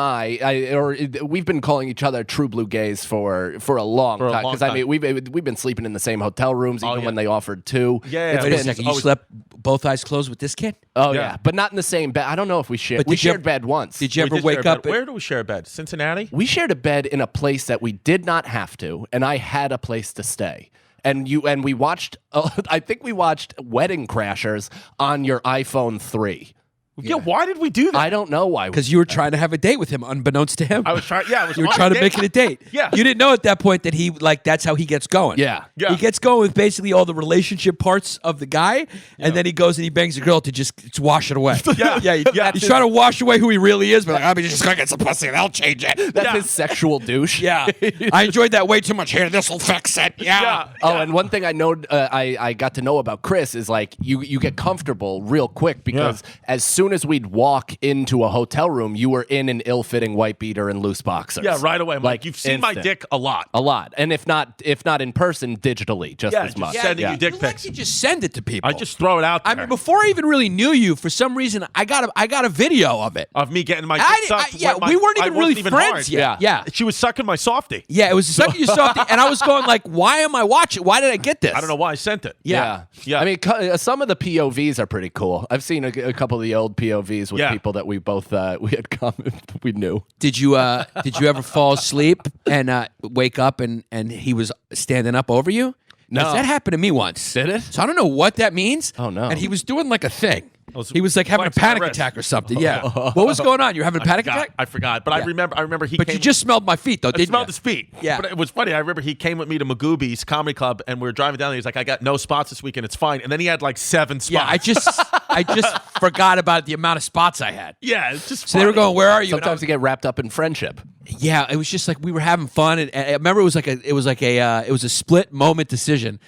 we've been calling each other true blue gays for a long time. Because I mean, we've been sleeping in the same hotel rooms even when they offered to. Yeah. Wait a second. You slept both eyes closed with this kid? Oh yeah, but not in the same bed. I don't know if we shared. We shared bed once. Did you ever wake up? Where do we share a bed? Cincinnati? We shared a bed in a place that we did not have to, and I had a place to stay. And we watched. I think we watched Wedding Crashers on your iPhone 3. Yeah, why did we do that? I don't know why. Because you were trying to have a date with him, unbeknownst to him. I was trying. Yeah, you were trying to make it a date. Yeah, you didn't know at that point that that's how he gets going. Yeah. He gets going with basically all the relationship parts of the guy, and then he goes and he bangs a girl to just wash it away. He's trying to wash away who he really is, but like, I'm just gonna get some pussy and I'll change it. That's his sexual douche. Yeah, I enjoyed that way too much. Here, this will fix it. Yeah. Oh, and one thing I know, I got to know about Chris is like you get comfortable real quick because as soon as we'd walk into a hotel room, you were in an ill-fitting white beater and loose boxers. Yeah, right away. Like you've seen my dick a lot, and if not in person, digitally, just as much. Sending you dick pics. You just send it to people. I just throw it out there. I mean, before I even really knew you, for some reason, I got a video of it of me getting my dick sucked. We weren't even really friends yet. Yeah, she was sucking my softie. Yeah, it was sucking your softie, and I was going like, "Why am I watching? Why did I get this?" I don't know why I sent it. Yeah. I mean, some of the POVs are pretty cool. I've seen a couple of the old POVs with people that we both we knew. Did you ever fall asleep and wake up and he was standing up over you? No, that happened to me once. Did it? So I don't know what that means. Oh no! And he was doing like a thing. He was like having a panic attack or something. Yeah. What was going on? You were having a panic attack? I forgot. But I remember he But came. you just smelled my feet, though, didn't you? I smelled his feet. Yeah. But it was funny. I remember he came with me to Magooby's Comedy Club, and we were driving down there. He's like, I got no spots this weekend. It's fine. And then he had like 7 spots. Yeah, I just forgot about the amount of spots I had. Yeah, it's just So they were going, where are you? Sometimes you get wrapped up in friendship. Yeah, it was just like we were having fun, and I remember it was a split moment decision.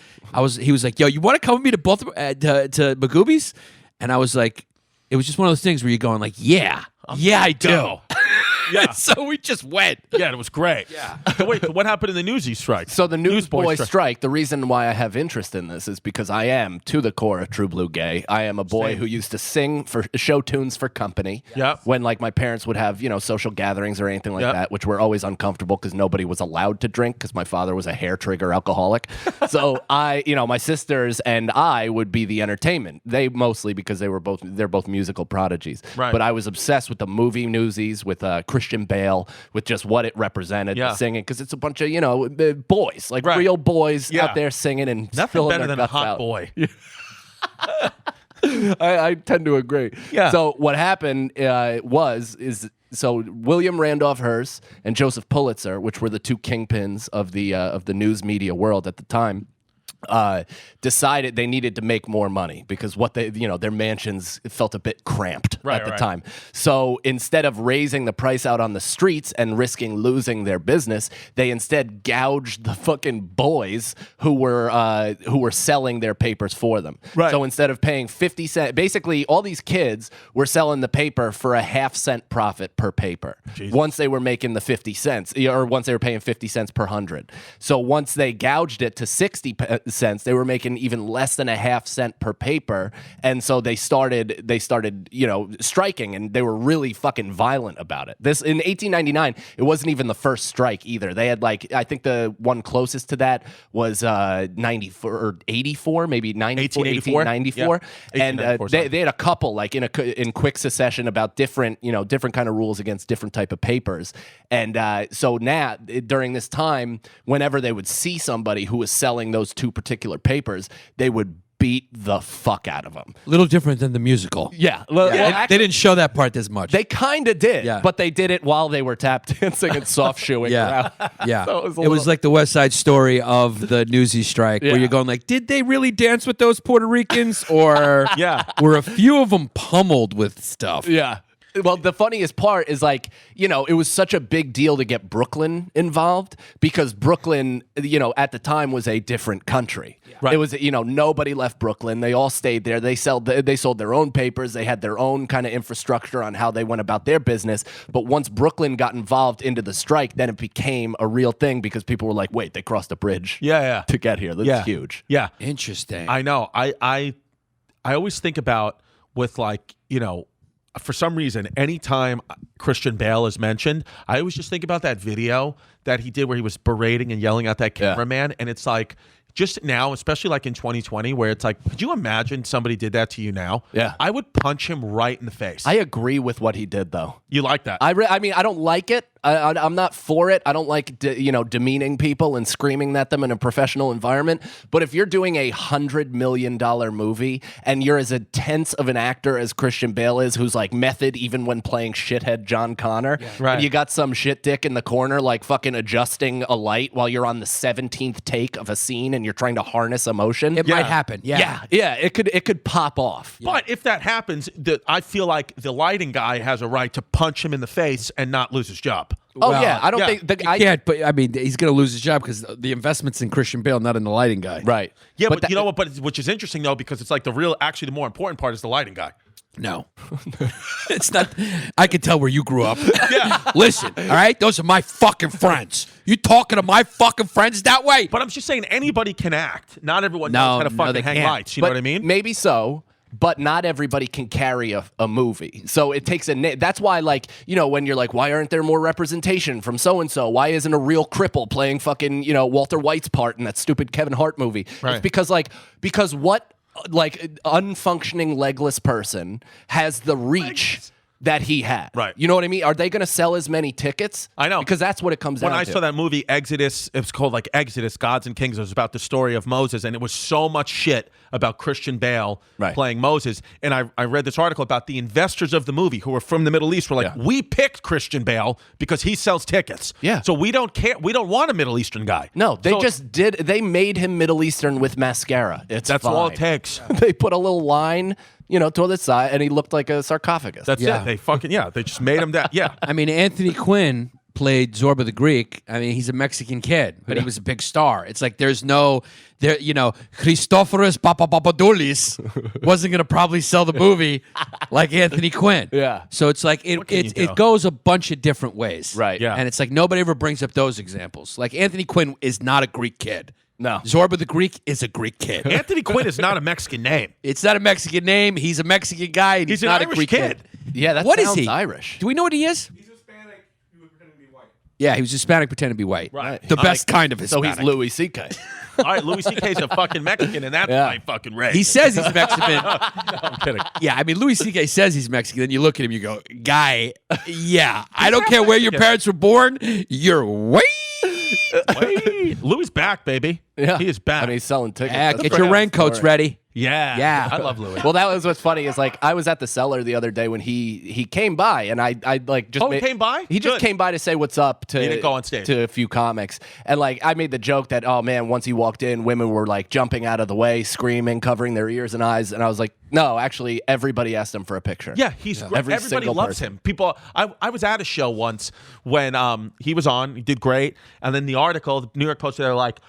He was like, "Yo, you want to come with me to both to Magooby's?" And I was like, it was just one of those things where you're going like, "Yeah, I do." Yeah. So we just went. Yeah, it was great. Yeah. So wait, what happened in the Newsies strike? So the Newsboy strike, the reason why I have interest in this is because I am, to the core, a true blue gay. I am a boy who used to sing for show tunes for company. Yeah. When like my parents would have, social gatherings or anything like that, which were always uncomfortable because nobody was allowed to drink because my father was a hair trigger alcoholic. So my sisters and I would be the entertainment. They mostly because they're both musical prodigies. Right. But I was obsessed with the movie Newsies, with Christian Bale, with just what it represented, the singing, because it's a bunch of boys, like real boys out there singing and nothing filling better their than a guts hot out. boy. I tend to agree. Yeah. So what happened so William Randolph Hearst and Joseph Pulitzer, which were the two kingpins of the news media world at the time, decided they needed to make more money because their mansions felt a bit cramped at the time. So instead of raising the price out on the streets and risking losing their business, they instead gouged the fucking boys who were selling their papers for them. Right. So instead of paying 50 cents, basically all these kids were selling the paper for a half-cent profit per paper. Jesus. Once they were making the 50 cents, or once they were paying 50 cents per 100. So once they gouged it to 60 cents. They were making even less than a half cent per paper, and so they started striking, and they were really fucking violent about it. This in 1899, it wasn't even the first strike either. They had I think the one closest to that was 94 or 84, maybe 94, 1894, yeah. and 1894, they had a couple in quick succession about different kind of rules against different type of papers, and so now during this time, whenever they would see somebody who was selling those two particular papers, they would beat the fuck out of them. Little different than the musical. Yeah. They didn't show that part as much. They kind of did, Yeah. but they did it while they were tap dancing and soft shoeing Yeah. around. Yeah. So it was like the West Side Story of the Newsies strike, where Yeah. you're going like, did they really dance with those Puerto Ricans, or Yeah. were a few of them pummeled with stuff? Yeah. Well, the funniest part is it was such a big deal to get Brooklyn involved because Brooklyn, at the time was a different country. Right. It was, nobody left Brooklyn. They all stayed there. They sold their own papers. They had their own kind of infrastructure on how they went about their business. But once Brooklyn got involved into the strike, then it became a real thing because people were like, wait, they crossed a bridge to get here. That's huge. Yeah. Interesting. I know. I always think about with for some reason, anytime Christian Bale is mentioned, I always just think about that video that he did where he was berating and yelling at that cameraman. And it's like, just now, especially like in 2020, where it's like, could you imagine somebody did that to you now? Yeah. I would punch him right in the face. I agree with what he did, though. You like that? I mean, I don't like it. I'm not for it. I don't like demeaning people and screaming at them in a professional environment. But if you're doing a $100 million movie and you're as intense of an actor as Christian Bale is, who's like method even when playing shithead John Connor, Right. and you got some shit dick in the corner like fucking adjusting a light while you're on the 17th take of a scene and you're trying to harness emotion, it might happen. Yeah. It could pop off. But if that happens, I feel like the lighting guy has a right to punch him in the face and not lose his job. Oh Well, yeah, I don't yeah. think the I can't, but I mean, he's going to lose his job because the investment's in Christian Bale, not in the lighting guy. right. Yeah, but you know what? But which is interesting though, because it's like the more important part is the lighting guy. No, it's not. I can tell where you grew up. Yeah. Listen, all right, those are my fucking friends. You talking to my fucking friends that way? But I'm just saying anybody can act. Not everyone No, knows how to no, fucking they hang can't. lights. You know what I mean? Maybe so. But not everybody can carry a movie. So it takes that's why, when you're like, why aren't there more representation from so-and-so? Why isn't a real cripple playing fucking, Walter White's part in that stupid Kevin Hart movie? Right. It's because what, unfunctioning legless person has the reach that he had. Right. You know what I mean? Are they going to sell as many tickets? I know. Because that's what it comes down When to. I saw that movie Exodus, it was called like Exodus, Gods and Kings. It was about the story of Moses, and it was so much shit about Christian Bale playing Moses. And I read this article about the investors of the movie who were from the Middle East were like, we picked Christian Bale because he sells tickets. Yeah. So we don't care. We don't want a Middle Eastern guy. No, they made him Middle Eastern with mascara. That's all fine. it takes. They put a little line, to the side, and he looked like a sarcophagus. That's it. They just made him that. Yeah. I mean, Anthony Quinn played Zorba the Greek. I mean, he's a Mexican kid, but he was a big star. It's like there's Christoforos Papadopoulos wasn't going to probably sell the movie like Anthony Quinn. Yeah. So it's like it goes a bunch of different ways. Right. Yeah. And it's like nobody ever brings up those examples. Like Anthony Quinn is not a Greek kid. No. Zorba the Greek is a Greek kid. Anthony Quinn is not a Mexican name. It's not a Mexican name. He's a Mexican guy. And he's an not Irish a Greek kid. Yeah, that What is sounds he? Irish. Do we know what he is? He's Hispanic. He was pretending to be white. Yeah, he was Hispanic pretending to be white. Right. The best kind of So Hispanic. he's Louis C.K. All right, Louis C.K.'s a fucking Mexican, and that's my fucking race. He says he's Mexican. I'm kidding. Yeah, I mean, Louis C.K. says he's Mexican. Then you look at him, you go, guy, yeah, I don't care where your parents were born, you're white. Wait, Louis back, baby. Yeah. He is back. I mean, he's selling tickets. Yeah, That's get a your great raincoats story. ready. yeah. Yeah. I love Louis. Well, that was what's funny is I was at the cellar the other day when he came by, and I just he came by? He just Good. came by to say what's up to He didn't go on stage. to a few comics, and I made the joke that, oh man, once he walked in, women were jumping out of the way, screaming, covering their ears and eyes, and I was like, no, actually, everybody asked him for a picture. Yeah, he's great. Every Everybody single loves person. him. People, I was at a show once when he was on. He did great, and then the article, the New York Post, they're like,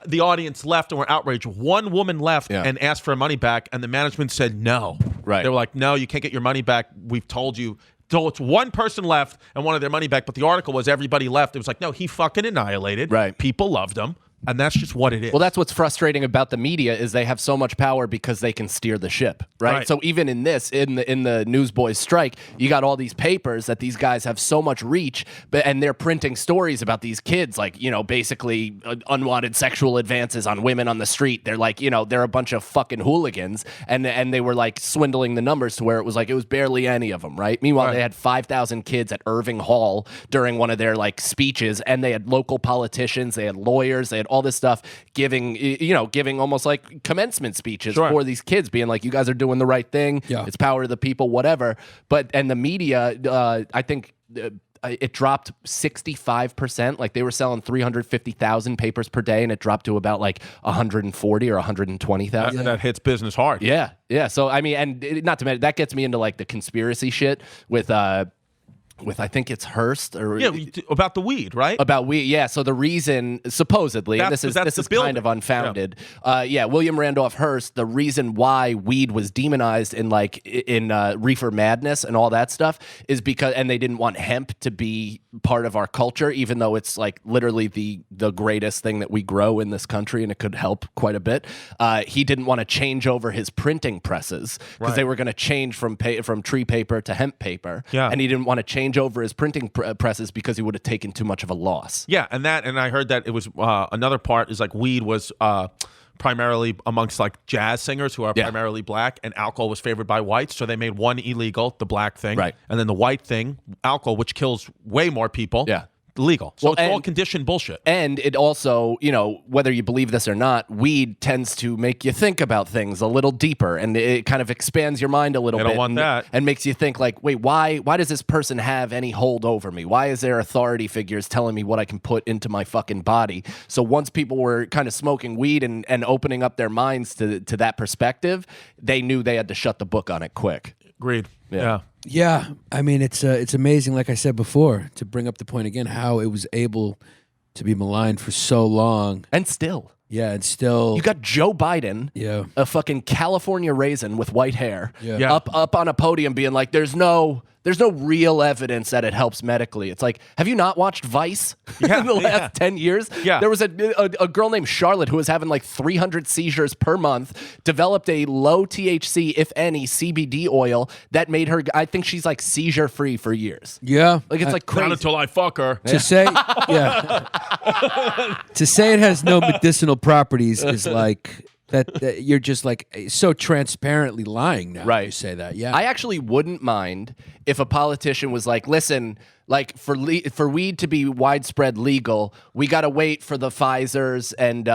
the audience left and were outraged. One woman left and asked for her money back, and the management said no. Right. They were like, no, you can't get your money back. We've told you. So it's one person left and wanted their money back, but the article was everybody left. It was like, no, he fucking annihilated. Right. People loved him. And that's just what it is. Well, that's what's frustrating about the media is they have so much power because they can steer the ship, right? So even in the Newsboys strike, you got all these papers that these guys have so much reach, and they're printing stories about these kids, like, basically unwanted sexual advances on women on the street. They're like, they're a bunch of fucking hooligans, and they were like swindling the numbers to where it was like it was barely any of them, right? Meanwhile, they had 5,000 kids at Irving Hall during one of their like speeches, and they had local politicians, they had lawyers, they had all this stuff giving almost like commencement speeches for these kids, being like, you guys are doing the right thing. Yeah. It's power to the people, whatever. And the media, I think it dropped 65%. Like they were selling 350,000 papers per day, and it dropped to about like 140 or 120,000. That hits business hard. Yeah. So I mean, and not to mention that gets me into like the conspiracy shit with I think it's Hearst or about the weed, right? About weed, yeah. So the reason, supposedly, and this is kind of unfounded. William Randolph Hearst. The reason why weed was demonized in reefer madness and all that stuff is because, and they didn't want hemp to be part of our culture, even though it's like literally the greatest thing that we grow in this country, and it could help quite a bit. He didn't want to change over his printing presses because they were going to change from tree paper to hemp paper, and he didn't want to change over his printing presses because he would have taken too much of a loss. Yeah, and I heard that it was another part is like weed was primarily amongst like jazz singers who are primarily black, and alcohol was favored by whites, so they made one illegal, the black thing, right, and then the white thing, alcohol, which kills way more people, legal. So it's all conditioned bullshit. And it also, whether you believe this or not, weed tends to make you think about things a little deeper, and it kind of expands your mind a little bit. Don't want that. And makes you think like, wait, why does this person have any hold over me? Why is there authority figures telling me what I can put into my fucking body? So once people were kind of smoking weed and opening up their minds to that perspective, they knew they had to shut the book on it quick. Agreed. Yeah, I mean, it's amazing, like I said before, to bring up the point again, how it was able to be maligned for so long. And still. Yeah, and still. You got Joe Biden, a fucking California raisin with white hair, up on a podium being like, there's no real evidence that it helps medically. It's like, have you not watched Vice in the last 10 years? Yeah. There was a girl named Charlotte who was having like 300 seizures per month, developed a low THC, if any, CBD oil that made her, I think she's like seizure free for years. Yeah. Like it's like crazy. Not until I fuck her. To say, to say it has no medicinal properties is like that you're just like so transparently lying now. Right. You say that. Yeah. I actually wouldn't mind if a politician was like, listen, like for weed to be widespread legal, we got to wait for the Pfizers and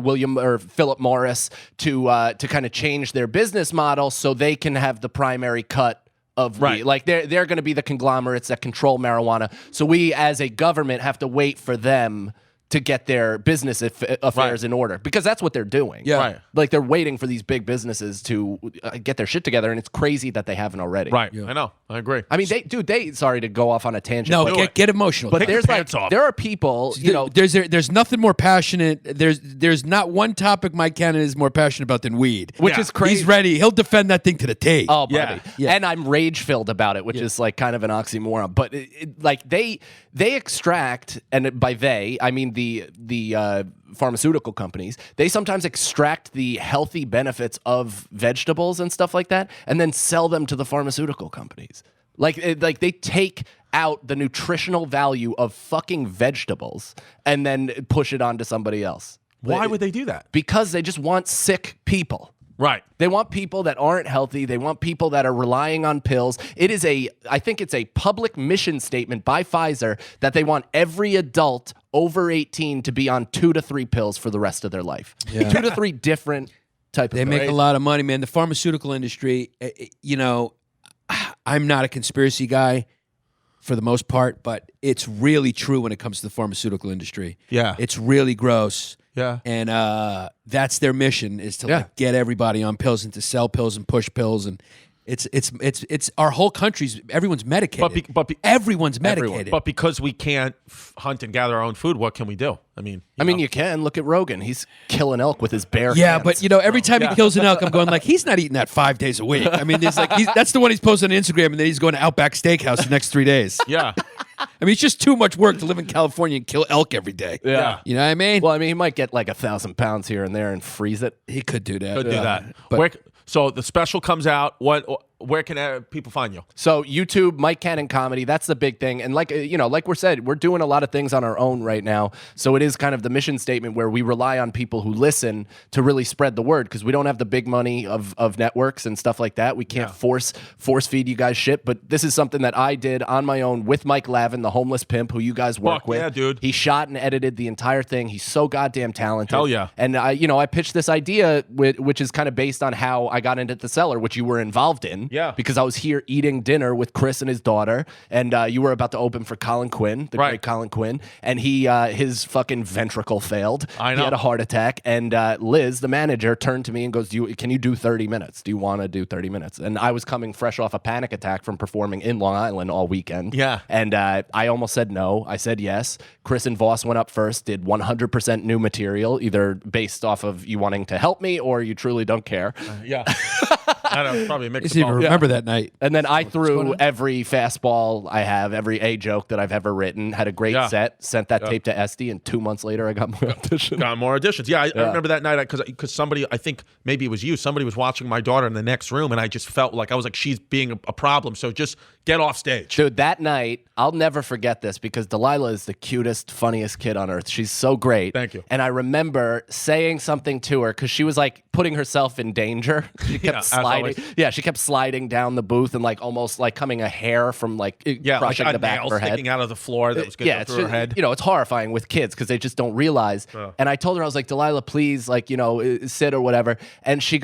William or Philip Morris to kind of change their business model so they can have the primary cut of weed. Like they're going to be the conglomerates that control marijuana. So we as a government have to wait for them to get their business affairs in order, because that's what they're doing. Yeah. Right. Like they're waiting for these big businesses to get their shit together, and it's crazy that they haven't already. Right. Yeah. I know. I agree. I mean, they sorry to go off on a tangent. No, get emotional. But Take there's your like pants off. there are people, there's nothing more passionate. There's not one topic Mike Cannon is more passionate about than weed, which is crazy. He's ready. He'll defend that thing to the tape. Oh, buddy. Yeah. And I'm rage filled about it, which is like kind of an oxymoron. But like they extract, and by they I mean the pharmaceutical companies, they sometimes extract the healthy benefits of vegetables and stuff like that, and then sell them to the pharmaceutical companies. Like they take out the nutritional value of fucking vegetables and then push it on to somebody else. Why would they do that? Because they just want sick people. Right. They want people that aren't healthy. They want people that are relying on pills. I think it's a public mission statement by Pfizer that they want every adult over 18 to be on 2 to 3 pills for the rest of their life. Yeah. 2 to 3 different type of pills. They make a lot of money, man. The pharmaceutical industry, I'm not a conspiracy guy for the most part, but it's really true when it comes to the pharmaceutical industry. Yeah. It's really gross. Yeah. And that's their mission, is to like get everybody on pills and to sell pills and push pills, and it's our whole country's, everyone's medicated. But everyone's medicated. But because we can't hunt and gather our own food, what can we do? I mean, you can look at Rogan. He's killing elk with his bare hands. But every time he kills an elk, I'm going like, he's not eating that 5 days a week. I mean, there's like that's the one he's posting on Instagram, and then he's going to Outback Steakhouse the next 3 days. Yeah. I mean, it's just too much work to live in California and kill elk every day. Yeah. You know what I mean? Well, I mean, he might get like 1,000 pounds here and there and freeze it. He could do that. Could do that. But So the special comes out. Where can people find you? So YouTube, Mike Cannon Comedy, that's the big thing. And like we said, we're doing a lot of things on our own right now. So it is kind of the mission statement where we rely on people who listen to really spread the word because we don't have the big money of networks and stuff like that. We can't force feed you guys shit. But this is something that I did on my own with Mike Lavin, the homeless pimp who you guys work with. Yeah, dude. He shot and edited the entire thing. He's so goddamn talented. Hell yeah. And I pitched this idea which is kind of based on how I got into The Cellar, which you were involved in. Yeah. Because I was here eating dinner with Chris and his daughter, and you were about to open for Colin Quinn, the great Colin Quinn, and his fucking ventricle failed. I know. He had a heart attack, and Liz, the manager, turned to me and goes, can you do 30 minutes? Do you want to do 30 minutes? And I was coming fresh off a panic attack from performing in Long Island all weekend. Yeah. And I almost said no. I said yes. Chris and Voss went up first, did 100% new material, either based off of you wanting to help me or you truly don't care. Yeah. I don't know, probably a mix I of didn't even both. remember that night. And then I threw every fastball I have, every A joke that I've ever written, had a great set, sent that tape to Esty, and 2 months later I got more auditions. Got more auditions. Yeah, I remember that night because somebody, I think maybe it was you, somebody was watching my daughter in the next room, and I just felt like she's being a problem. So just get off stage. Dude, that night, I'll never forget this because Delilah is the cutest, funniest kid on earth. She's so great. Thank you. And I remember saying something to her because she was like putting herself in danger. She kept sliding. Yeah, she kept sliding down the booth and like almost like coming a hair from like crushing like the back of her head. sticking out of the floor that was going It's through her just, head. it's horrifying with kids because they just don't realize. And I told her, I was like, Delilah, please, like, sit or whatever. And she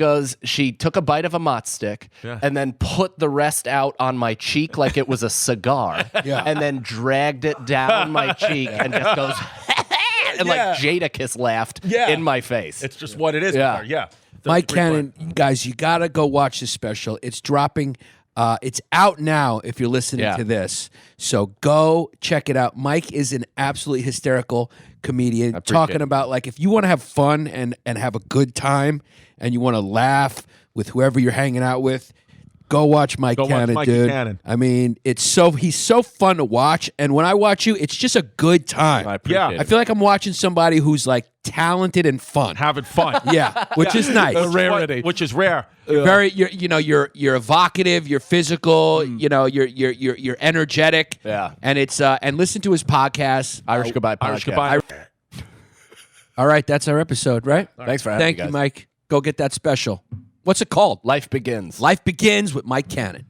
took a bite of a mott stick and then put the rest out on my cheek like it was a cigar. And then dragged it down my cheek and just goes, and like Jadakiss laughed in my face. It's just what it is. Yeah. With her. Yeah. Mike Cannon, guys, you got to go watch this special. It's dropping. It's out now if you're listening to this. So go check it out. Mike is an absolutely hysterical comedian talking about like if you want to have fun and have a good time and you want to laugh with whoever you're hanging out with, go watch Mike Cannon, dude. Cannon. I mean, he's so fun to watch. And when I watch you, it's just a good time. I appreciate it. I feel like I'm watching somebody who's like talented and fun. Having fun. Which is nice. Which is rare. You're evocative, you're physical, you're energetic. Yeah. And it's and listen to his podcast. Irish Goodbye podcast. Irish Goodbye. All right, that's our episode, right? Thanks for having me, Thank you, guys. Mike. Go get that special. What's it called? Life Begins. Life Begins with Mike Cannon.